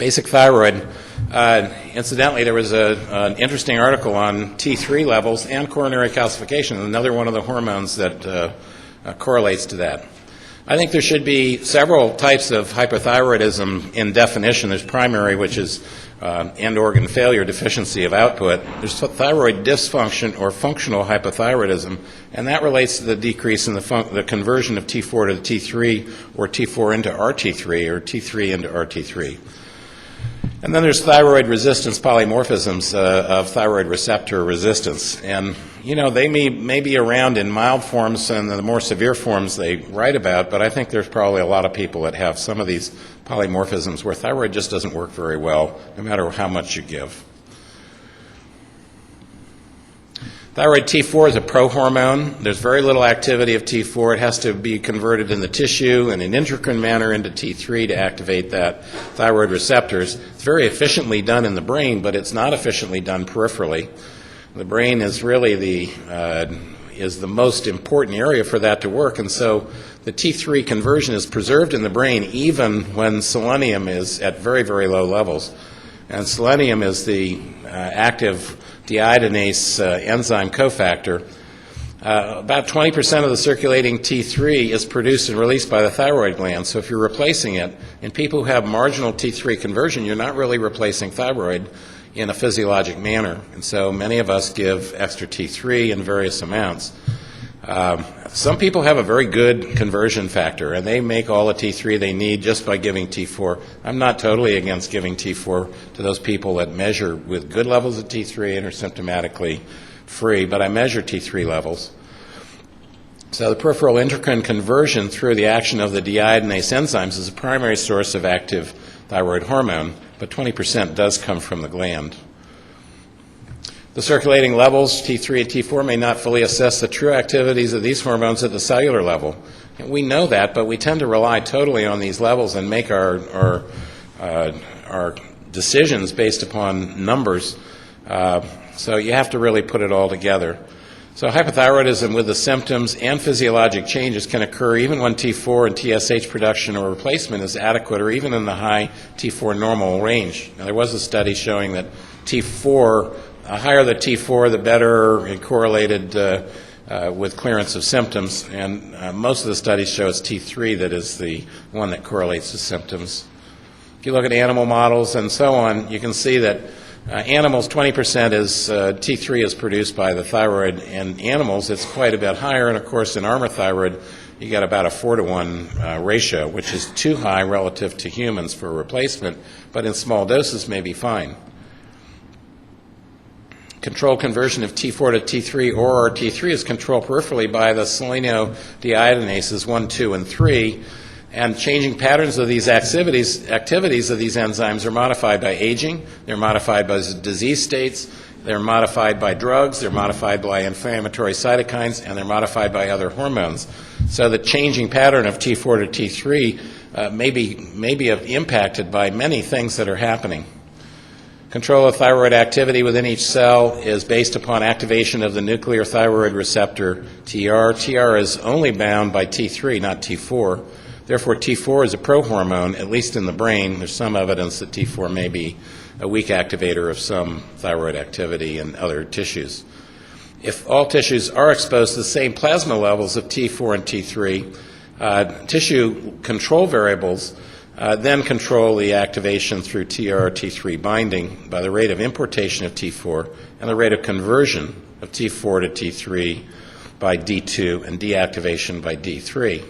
Basic thyroid. Incidentally, there was an interesting article on T3 levels and coronary calcification, another one of the hormones that correlates to that. I think there should be several types of hypothyroidism in definition. There's primary, which is end organ failure, deficiency of output. There's thyroid dysfunction or functional hypothyroidism, and that relates to the decrease in the conversion of T4 to the T3 or T4 into RT3 or T3 into RT3. And then there's thyroid resistance polymorphisms of thyroid receptor resistance. And, you know, they may be around in mild forms, and the more severe forms they write about, but I think there's probably a lot of people that have some of these polymorphisms where thyroid just doesn't work very well, no matter how much you give. Thyroid T4 is a prohormone. There's very little activity of T4. It has to be converted in the tissue in an endocrine manner into T3 to activate that thyroid receptors. It's very efficiently done in the brain, but it's not efficiently done peripherally. The brain is really the most important area for that to work, and so the T3 conversion is preserved in the brain even when selenium is at very, very low levels. And selenium is the active deiodinase enzyme cofactor. About 20% of the circulating T3 is produced and released by the thyroid gland. So if you're replacing it, in people who have marginal T3 conversion, you're not really replacing thyroid in a physiologic manner. And so many of us give extra T3 in various amounts. Some people have a very good conversion factor, and they make all the T3 they need just by giving T4. I'm not totally against giving T4 to those people that measure with good levels of T3 and are symptomatically free, but I measure T3 levels. So the peripheral endocrine conversion through the action of the deiodinase enzymes is a primary source of active thyroid hormone, but 20% does come from the gland. The circulating levels, T3 and T4, may not fully assess the true activities of these hormones at the cellular level. And we know that, but we tend to rely totally on these levels and make our decisions based upon numbers. So you have to really put it all together. So hypothyroidism with the symptoms and physiologic changes can occur even when T4 and TSH production or replacement is adequate, or even in the high T4 normal range. Now, there was a study showing that T4, the higher the T4, the better it correlated with clearance of symptoms, and most of the studies show it's T3 that is the one that correlates with symptoms. If you look at animal models and so on, you can see that animals, 20% is T3 is produced by the thyroid. In animals, it's quite a bit higher, and of course in armor thyroid, you get about a 4-to-1 ratio, which is too high relative to humans for replacement, but in small doses may be fine. Controlled conversion of T4 to T3 or T3 is controlled peripherally by the selenodeiodinases 1, 2, and 3, and changing patterns of these activities of these enzymes are modified by aging, they're modified by disease states, they're modified by drugs, they're modified by inflammatory cytokines, and they're modified by other hormones. So the changing pattern of T4 to T3 may be impacted by many things that are happening. Control of thyroid activity within each cell is based upon activation of the nuclear thyroid receptor, TR. TR is only bound by T3, not T4. Therefore, T4 is a prohormone, at least in the brain. There's some evidence that T4 may be a weak activator of some thyroid activity in other tissues. If all tissues are exposed to the same plasma levels of T4 and T3, tissue control variables then control the activation through TR or T3 binding by the rate of importation of T4 and the rate of conversion of T4 to T3 by D2 and deactivation by D3.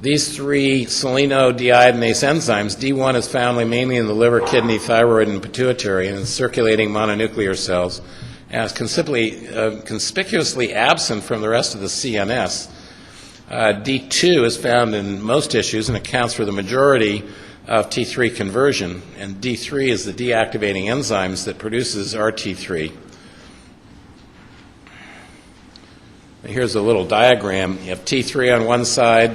These three selenodeiodinase enzymes, D1 is found mainly in the liver, kidney, thyroid, and pituitary, and in circulating mononuclear cells, and is conspicuously absent from the rest of the CNS. D2 is found in most tissues and accounts for the majority of T3 conversion, and D3 is the deactivating enzymes that produces RT3. Here's a little diagram. You have T3 on one side.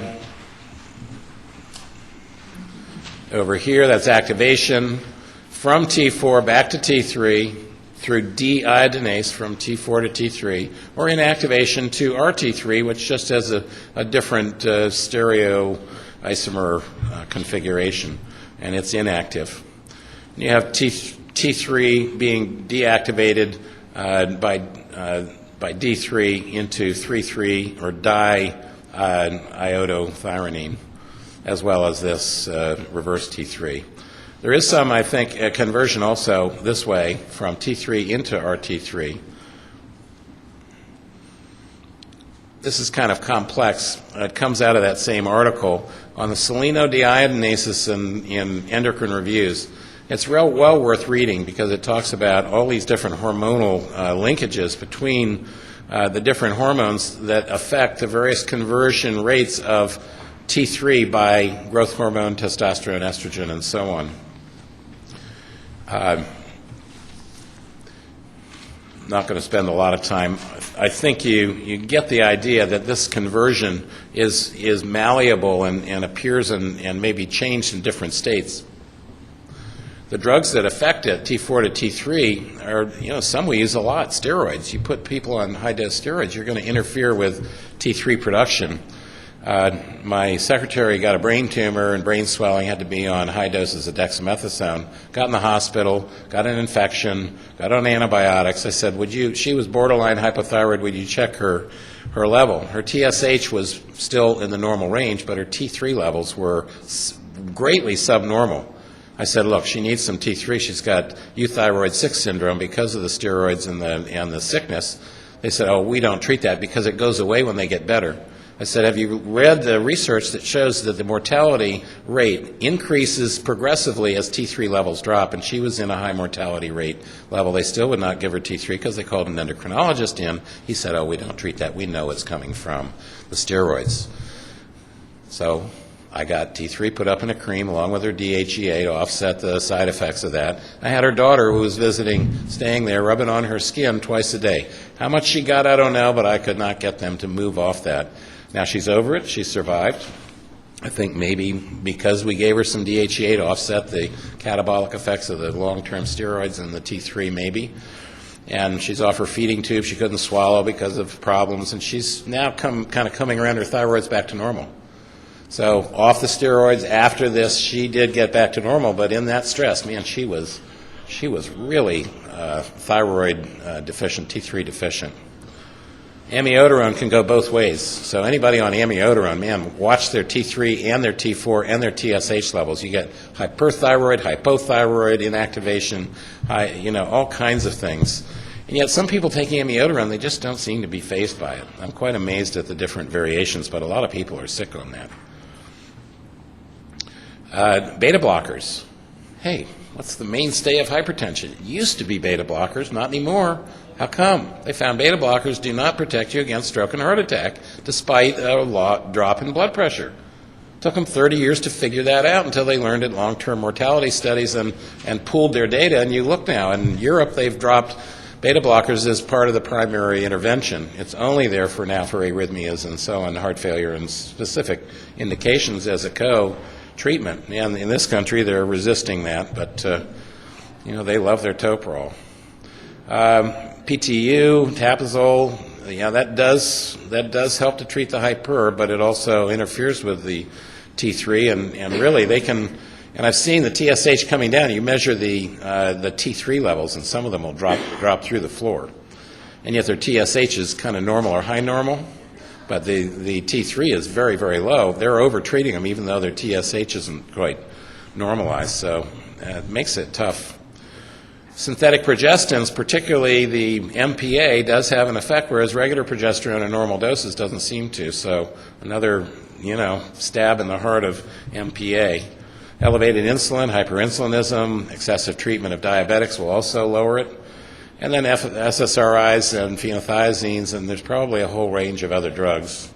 Over here, that's activation from T4 back to T3 through deiodinase from T4 to T3, or inactivation to RT3, which just has a different stereo isomer configuration, and it's inactive. You have T3 being deactivated by D3 into 3,3 or di-iodothyronine, as well as this reverse T3. There is some, I think, conversion also this way from T3 into RT3. This is kind of complex. It comes out of that same article on the selenodeiodinases in endocrine reviews. It's well worth reading because it talks about all these different hormonal linkages between the different hormones that affect the various conversion rates of T3 by growth hormone, testosterone, estrogen, and so on. Not going to spend a lot of time. I think you get the idea that this conversion is malleable and appears and may be changed in different states. The drugs that affect it, T4 to T3, are, some we use a lot, steroids. You put people on high-dose steroids, you're going to interfere with T3 production. My secretary got a brain tumor and brain swelling, had to be on high doses of dexamethasone, got in the hospital, got an infection, got on antibiotics. I said, she was borderline hypothyroid, would you check her level? Her TSH was still in the normal range, but her T3 levels were greatly subnormal. I said, look, she needs some T3. She's got euthyroid 6 syndrome because of the steroids and the sickness. They said, oh, we don't treat that because it goes away when they get better. I said, have you read the research that shows that the mortality rate increases progressively as T3 levels drop? And she was in a high mortality rate level. They still would not give her T3 because they called an endocrinologist in. He said, oh, we don't treat that. We know it's coming from the steroids. So I got T3 put up in a cream along with her DHEA to offset the side effects of that. I had her daughter who was visiting, staying there, rubbing on her skin twice a day. How much she got, I don't know, but I could not get them to move off that. Now she's over it. She survived. I think maybe because we gave her some DHEA to offset the catabolic effects of the long-term steroids and the T3 maybe. And she's off her feeding tube. She couldn't swallow because of problems. And she's now kind of coming around. Her thyroid's back to normal. So off the steroids after this, she did get back to normal. But in that stress, man, she was really thyroid deficient, T3 deficient. Amiodarone can go both ways. So anybody on amiodarone, man, watch their T3 and their T4 and their TSH levels. You get hyperthyroid, hypothyroid, inactivation, all kinds of things. And yet some people take amiodarone, they just don't seem to be fazed by it. I'm quite amazed at the different variations, but a lot of people are sick on that. Beta blockers. Hey, what's the mainstay of hypertension? It used to be beta blockers, not anymore. How come? They found beta blockers do not protect you against stroke and heart attack, despite a drop in blood pressure. It took them 30 years to figure that out until they learned it long-term mortality studies and pooled their data. And you look now, in Europe they've dropped beta blockers as part of the primary intervention. It's only there for arrhythmias and so on, heart failure and specific indications as a co-treatment. And in this country they're resisting that, but they love their Toprol. PTU, Tapazole, that does help to treat the hyper, but it also interferes with the T3, and really they can. And I've seen the TSH coming down. You measure the T3 levels, and some of them will drop through the floor, and yet their TSH is kind of normal or high normal, but the T3 is very, very low. They're over treating them, even though their TSH isn't quite normalized. So it makes it tough. Synthetic progestins, particularly the MPA, does have an effect, whereas regular progesterone in normal doses doesn't seem to. So another, stab in the heart of MPA. Elevated insulin, hyperinsulinism, excessive treatment of diabetics will also lower it. And then SSRIs and phenothiazines, and there's probably a whole range of other drugs.